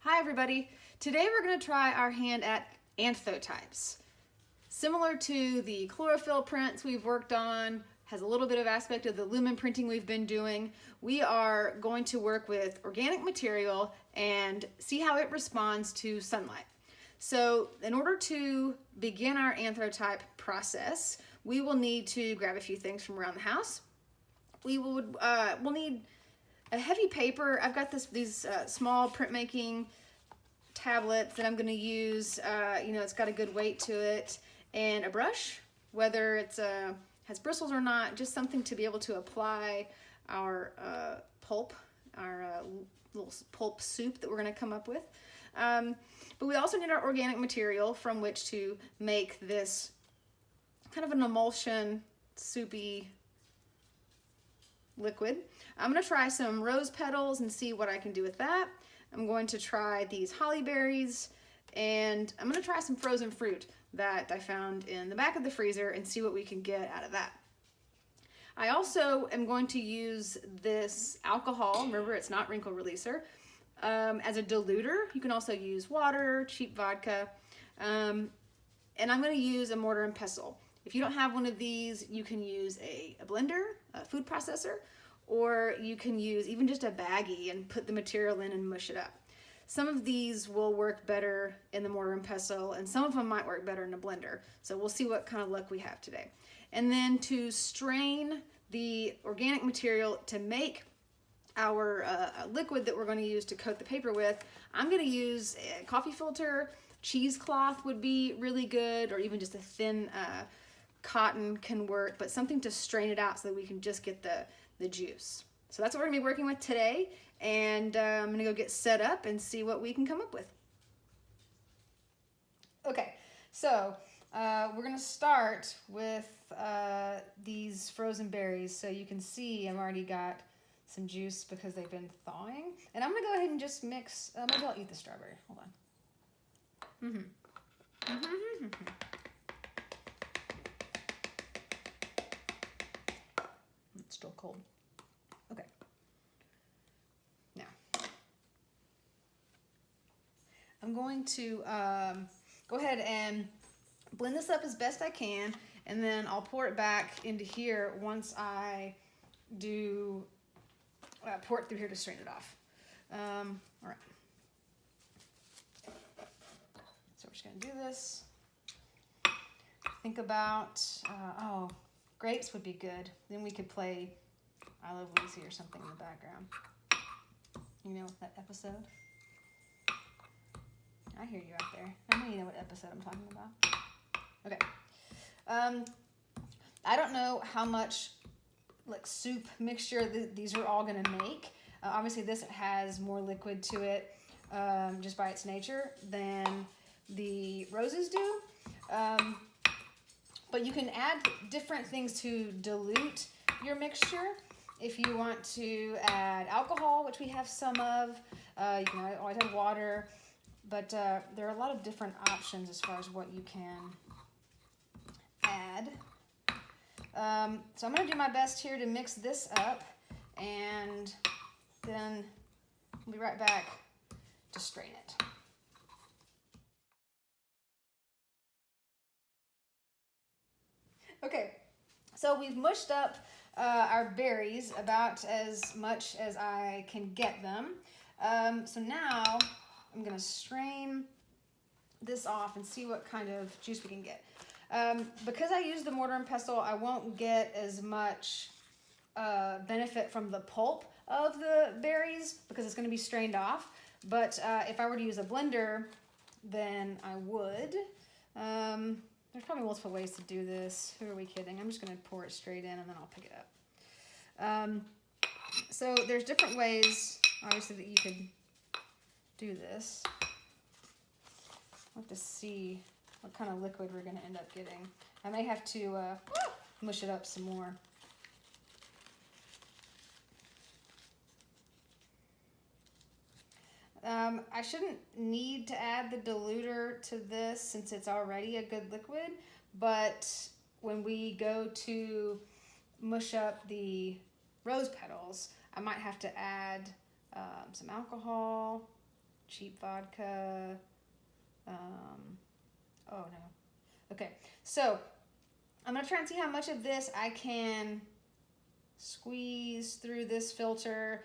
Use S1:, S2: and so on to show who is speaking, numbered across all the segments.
S1: Hi everybody. Today we're going to try our hand at anthotypes. Similar to the chlorophyll prints we've worked on, has a little bit of aspect of the lumen printing we've been doing. We are going to work with organic material and see how it responds to sunlight. So in order to begin our anthotype process, we will need to grab a few things from around the house. We'll need a heavy paper. I've got these small printmaking tablets that I'm going to use. It's got a good weight to it, and a brush, whether it's has bristles or not, just something to be able to apply our pulp, our little pulp soup that we're going to come up with. But we also need our organic material from which to make this kind of an emulsion, soupy liquid. I'm going to try some rose petals and see what I can do with that. I'm going to try these holly berries, and I'm going to try some frozen fruit that I found in the back of the freezer and see what we can get out of that. I also am going to use this alcohol, remember it's not wrinkle releaser, as a diluter. You can also use water, cheap vodka, and I'm going to use a mortar and pestle. If you don't have one of these, you can use a blender, a food processor, or you can use even just a baggie and put the material in and mush it up. Some of these will work better in the mortar and pestle, and some of them might work better in a blender. So we'll see what kind of luck we have today. And then to strain the organic material to make our liquid that we're going to use to coat the paper with, I'm going to use a coffee filter. Cheesecloth would be really good, or even just a thin cotton can work, but something to strain it out so that we can just get the juice. So that's what we're gonna be working with today, and I'm gonna go get set up and see what we can come up with. Okay, so we're gonna start with these frozen berries. So you can see I've already got some juice because they've been thawing, and I'm gonna go ahead and just mix. Maybe I'll eat the strawberry. Hold on. It's still cold. Okay. Now, I'm going to go ahead and blend this up as best I can, and then I'll pour it back into here once I do pour it through here to strain it off. All right. So we're just going to do this. Think about, grapes would be good. Then we could play I Love Lucy or something in the background. You know that episode? I hear you out there. I know you know what episode I'm talking about. Okay. I don't know how much like soup mixture these are all going to make. Obviously this has more liquid to it just by its nature than the roses do. But you can add different things to dilute your mixture. If you want to add alcohol, which we have some of, you can always add water, but there are a lot of different options as far as what you can add. So I'm going to do my best here to mix this up, and then I'll be right back to strain it. Okay, so we've mushed up our berries about as much as I can get them. So now I'm going to strain this off and see what kind of juice we can get. Because I use the mortar and pestle, I won't get as much benefit from the pulp of the berries because it's going to be strained off. But if I were to use a blender, then I would. There's probably multiple ways to do this. Who are we kidding? I'm just going to pour it straight in and then I'll pick it up. So there's different ways, obviously, that you could do this. I'll have to see what kind of liquid we're going to end up getting. I may have to mush it up some more. I shouldn't need to add the diluter to this since it's already a good liquid, but when we go to mush up the rose petals, I might have to add some alcohol, cheap vodka. Oh no. Okay, so I'm gonna try and see how much of this I can squeeze through this filter,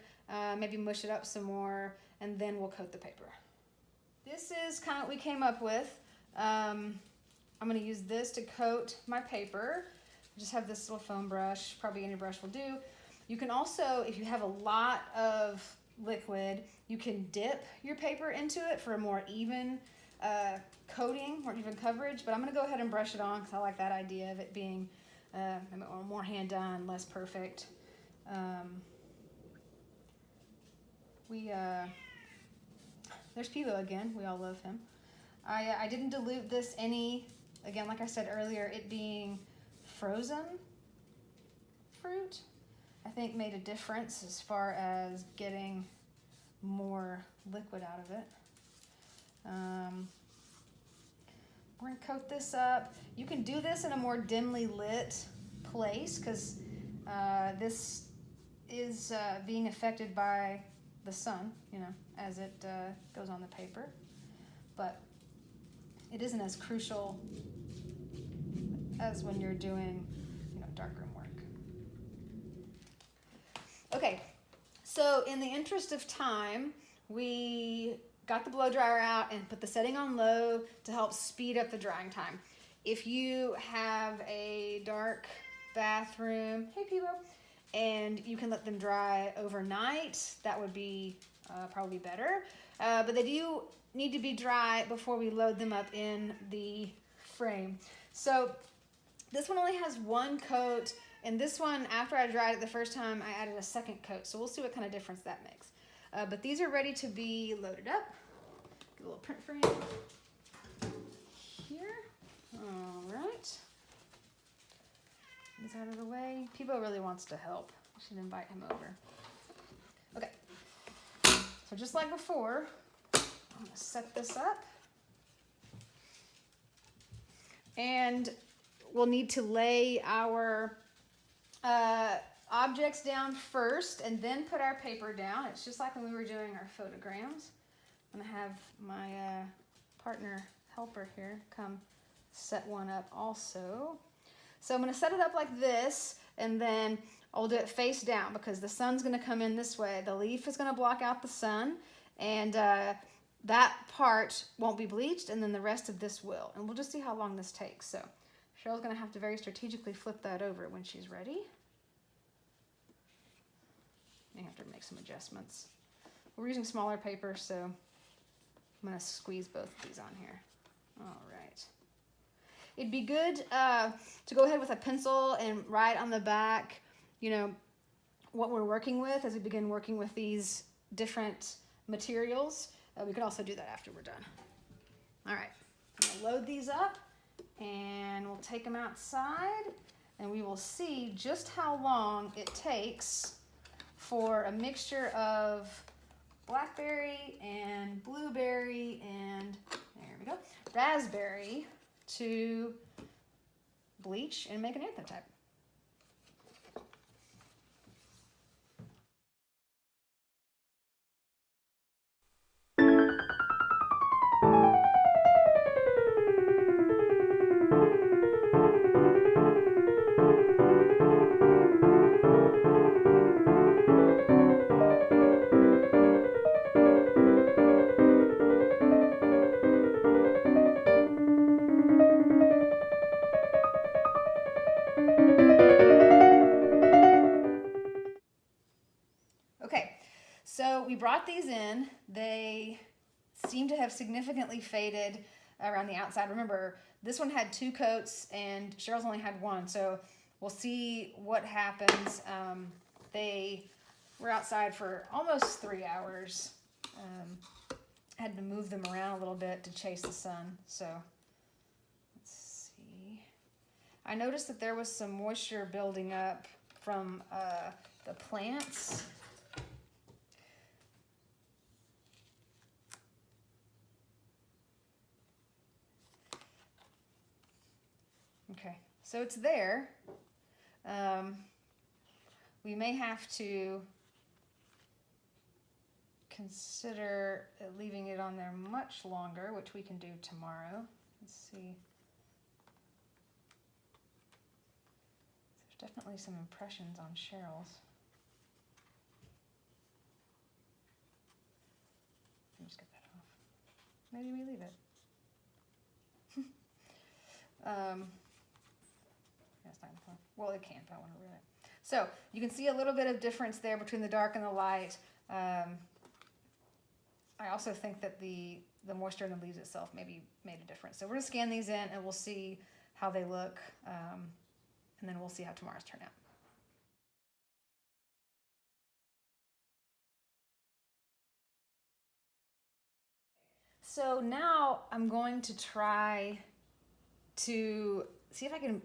S1: maybe mush it up some more, and then we'll coat the paper. This is kind of what we came up with. I'm gonna use this to coat my paper. I just have this little foam brush, probably any brush will do. You can also, if you have a lot of liquid, you can dip your paper into it for a more even coating, more even coverage, but I'm gonna go ahead and brush it on because I like that idea of it being more hand done, less perfect. There's Pivo again, we all love him. I didn't dilute this any, again, like I said earlier, it being frozen fruit, I think made a difference as far as getting more liquid out of it. We're gonna coat this up. You can do this in a more dimly lit place because this is being affected by the sun, you know, as it goes on the paper. But it isn't as crucial as when you're doing, you know, darkroom work. Okay, so in the interest of time, we got the blow dryer out and put the setting on low to help speed up the drying time. If you have a dark bathroom, hey Pivo, and you can let them dry overnight, that would be probably better. But they do need to be dry before we load them up in the frame. So this one only has one coat, and this one, after I dried it the first time, I added a second coat. So we'll see what kind of difference that makes. But these are ready to be loaded up. Get a little print frame here. All right. These out of the way. Pivo really wants to help. I should invite him over. Okay. So just like before, I'm gonna set this up. And we'll need to lay our objects down first and then put our paper down. It's just like when we were doing our photograms. I'm gonna have my partner helper here come set one up also. So I'm gonna set it up like this, and then I'll do it face down because the sun's gonna come in this way. The leaf is gonna block out the sun, and that part won't be bleached, and then the rest of this will. And we'll just see how long this takes. So Cheryl's gonna have to very strategically flip that over when she's ready. I have to make some adjustments. We're using smaller paper, so I'm gonna squeeze both of these on here. All right. It'd be good to go ahead with a pencil and write on the back, you know, what we're working with as we begin working with these different materials. We could also do that after we're done. All right, I'm gonna load these up and we'll take them outside and we will see just how long it takes for a mixture of blackberry and blueberry and, there we go, raspberry to bleach and make an anthotype. Okay, so we brought these in. They seem to have significantly faded around the outside. Remember, this one had 2 coats and Cheryl's only had 1, so we'll see what happens. They were outside for almost 3 hours. Had to move them around a little bit to chase the sun, so let's see. I noticed that there was some moisture building up from the plants. Okay, so it's there. We may have to consider leaving it on there much longer, which we can do tomorrow. Let's see. There's definitely some impressions on Cheryl's. Let me just get that off. Maybe we leave it. Well, it can't, but I want to ruin it. So you can see a little bit of difference there between the dark and the light. I also think that the moisture in the leaves itself maybe made a difference. So we're going to scan these in and we'll see how they look. And then we'll see how tomorrow's turn out. So now I'm going to try to see if I can,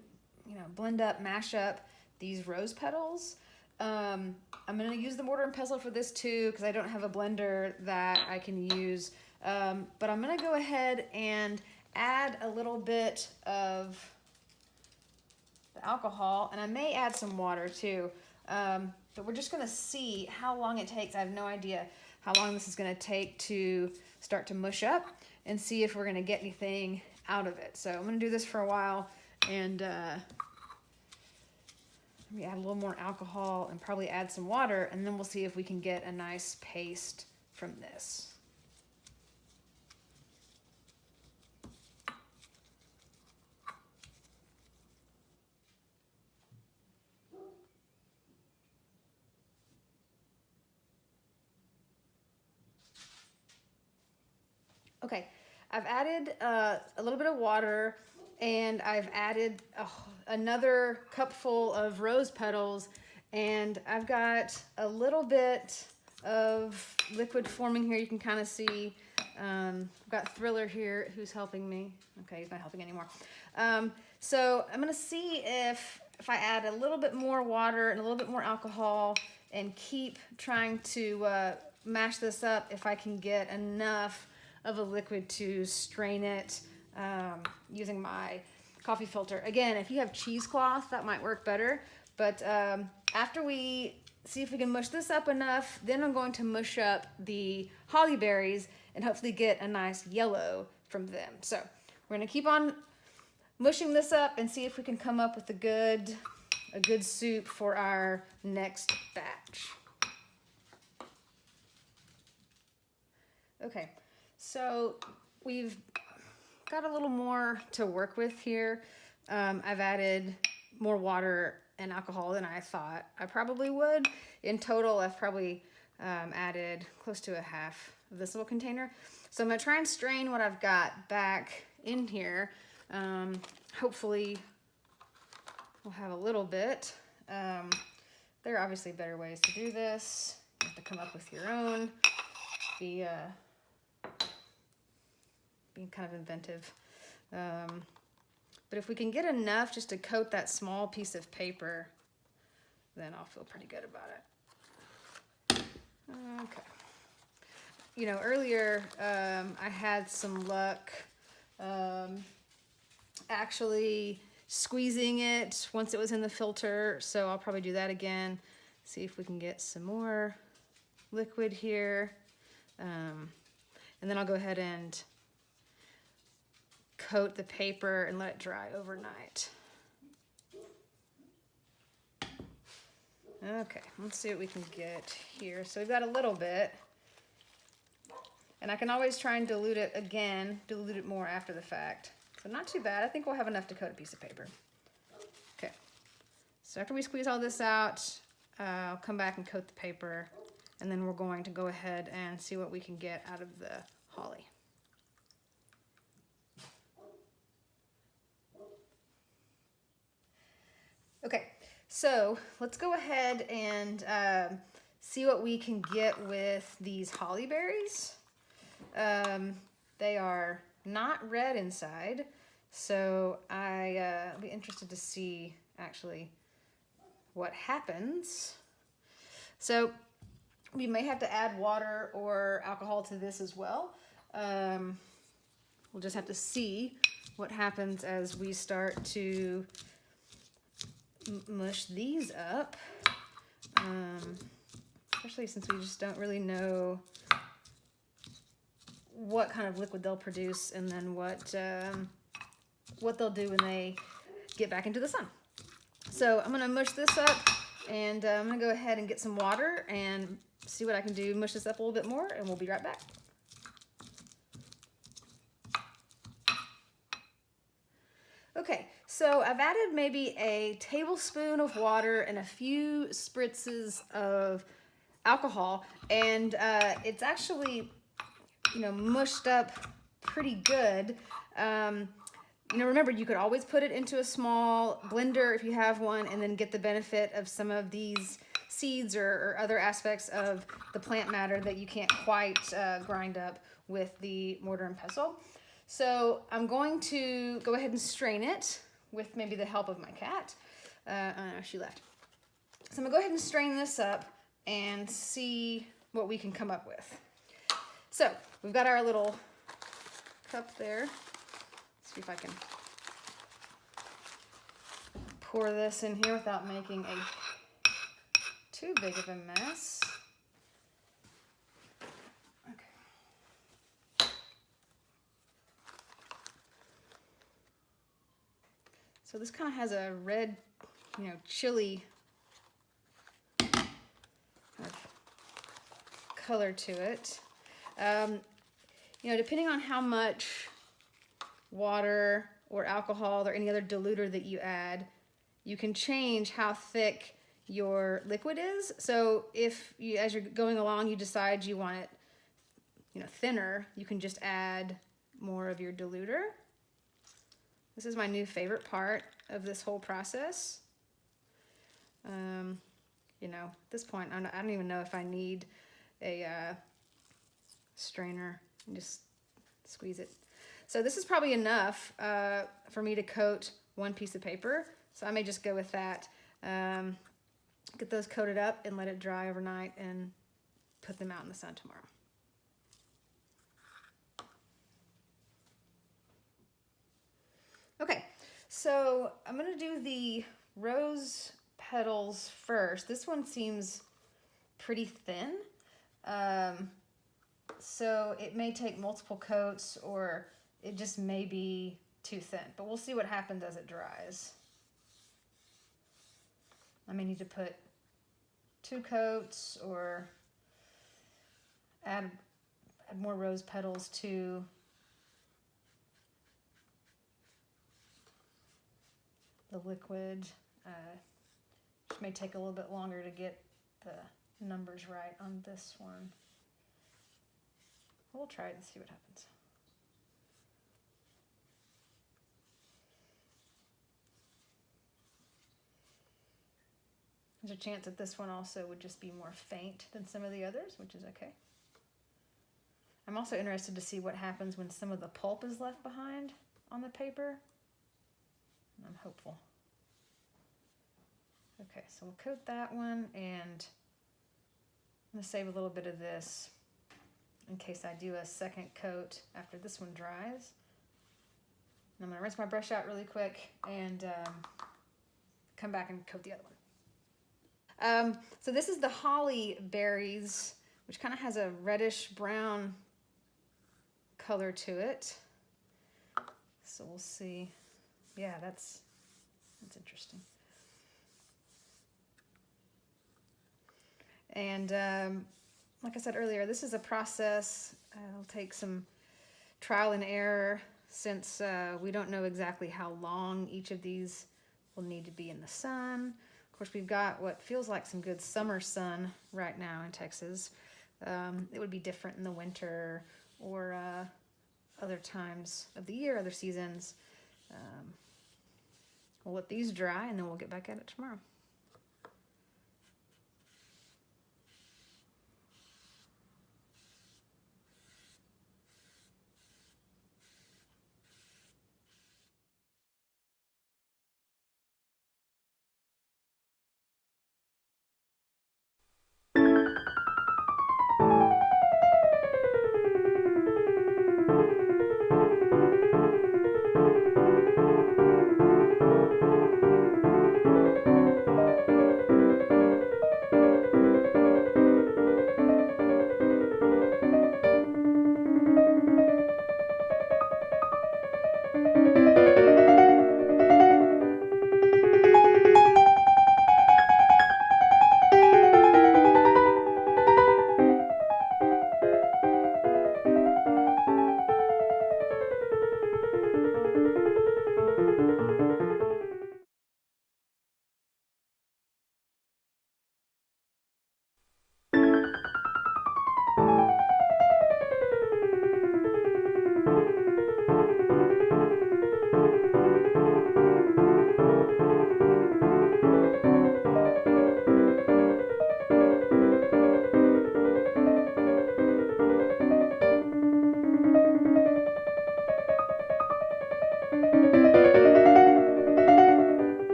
S1: blend up, mash up these rose petals. I'm going to use the mortar and pestle for this too because I don't have a blender that I can use. But I'm going to go ahead and add a little bit of the alcohol, and I may add some water too. But we're just going to see how long it takes. I have no idea how long this is going to take to start to mush up and see if we're going to get anything out of it. So I'm going to do this for a while and maybe add a little more alcohol and probably add some water, and then we'll see if we can get a nice paste from this. Okay, I've added a little bit of water, and I've added another cupful of rose petals, and I've got a little bit of liquid forming here. You can kind of see. I've got Thriller here who's helping me. Okay, he's not helping anymore. So I'm gonna see if I add a little bit more water and a little bit more alcohol and keep trying to mash this up, if I can get enough of a liquid to strain it using my coffee filter. Again, if you have cheesecloth, that might work better. But after we see if we can mush this up enough, then I'm going to mush up the holly berries and hopefully get a nice yellow from them. So we're gonna keep on mushing this up and see if we can come up with a good soup for our next batch. Okay, so we've got a little more to work with here. I've added more water and alcohol than I thought I probably would. In total, I've probably added close to a half of this little container. So I'm gonna try and strain what I've got back in here. Hopefully we'll have a little bit. There are obviously better ways to do this. You have to come up with your own. Being kind of inventive. But if we can get enough just to coat that small piece of paper, then I'll feel pretty good about it. Okay. Earlier I had some luck actually squeezing it once it was in the filter, so I'll probably do that again. See if we can get some more liquid here. And then I'll go ahead and coat the paper and let it dry overnight. Okay, let's see what we can get here. So we've got a little bit, and I can always try and dilute it more after the fact. So not too bad. I think we'll have enough to coat a piece of paper. Okay, so after we squeeze all this out, I'll come back and coat the paper, and then we're going to go ahead and see what we can get out of the holly. Okay, so let's go ahead and see what we can get with these holly berries. They are not red inside, so I'll be interested to see actually what happens. So we may have to add water or alcohol to this as well. We'll just have to see what happens as we start to mush these up. especially since we just don't really know what kind of liquid they'll produce and then what they'll do when they get back into the sun. So I'm gonna mush this up, and I'm gonna go ahead and get some water and see what I can do, mush this up a little bit more, and we'll be right back. Okay, so I've added maybe a tablespoon of water and a few spritzes of alcohol, and it's actually, mushed up pretty good. Remember, you could always put it into a small blender if you have one, and then get the benefit of some of these seeds or other aspects of the plant matter that you can't quite grind up with the mortar and pestle. So I'm going to go ahead and strain it with maybe the help of my cat. She left. So I'm gonna go ahead and strain this up and see what we can come up with. So we've got our little cup there. Let's see if I can pour this in here without making too big of a mess. Okay. So this kind of has a red, chili kind of color to it. Depending on how much water or alcohol or any other diluter that you add, you can change how thick your liquid is. So if you, as you're going along, you decide you want it, thinner, you can just add more of your diluter. This is my new favorite part of this whole process. At this point, I don't even know if I need a strainer. Just squeeze it. So this is probably enough for me to coat one piece of paper. So I may just go with that. Get those coated up and let it dry overnight and put them out in the sun tomorrow. Okay, so I'm gonna do the rose petals first. This one seems pretty thin. So it may take multiple coats, or it just may be too thin, but we'll see what happens as it dries. I may need to put 2 coats or add more rose petals to the liquid. Which may take a little bit longer to get the numbers right on this one. We'll try it and see what happens. There's a chance that this one also would just be more faint than some of the others, which is okay. I'm also interested to see what happens when some of the pulp is left behind on the paper. I'm hopeful. Okay, so we'll coat that one, and I'm gonna save a little bit of this in case I do a second coat after this one dries. And I'm gonna rinse my brush out really quick and come back and coat the other one. So this is the holly berries, which kind of has a reddish brown color to it. So we'll see. Yeah, that's interesting. And like I said earlier, this is a process. It'll take some trial and error, since we don't know exactly how long each of these will need to be in the sun. Of course, we've got what feels like some good summer sun right now in Texas. It would be different in the winter or other times of the year, other seasons. We'll let these dry, and then we'll get back at it tomorrow.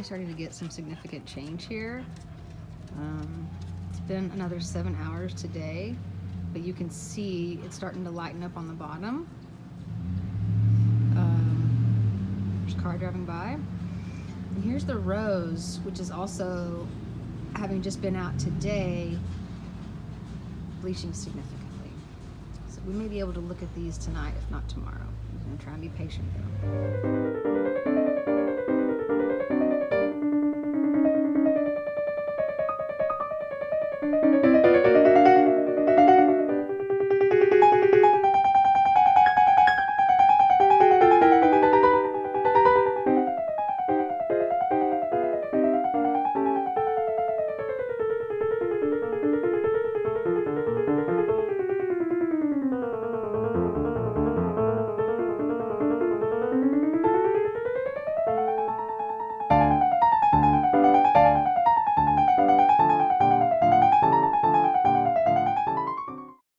S1: finally starting to get some significant change here. It's been another 7 hours today, but you can see it's starting to lighten up on the bottom. There's a car driving by. And here's the rose, which is also, having just been out today, bleaching significantly. So we may be able to look at these tonight, if not tomorrow. I'm gonna try and be patient though.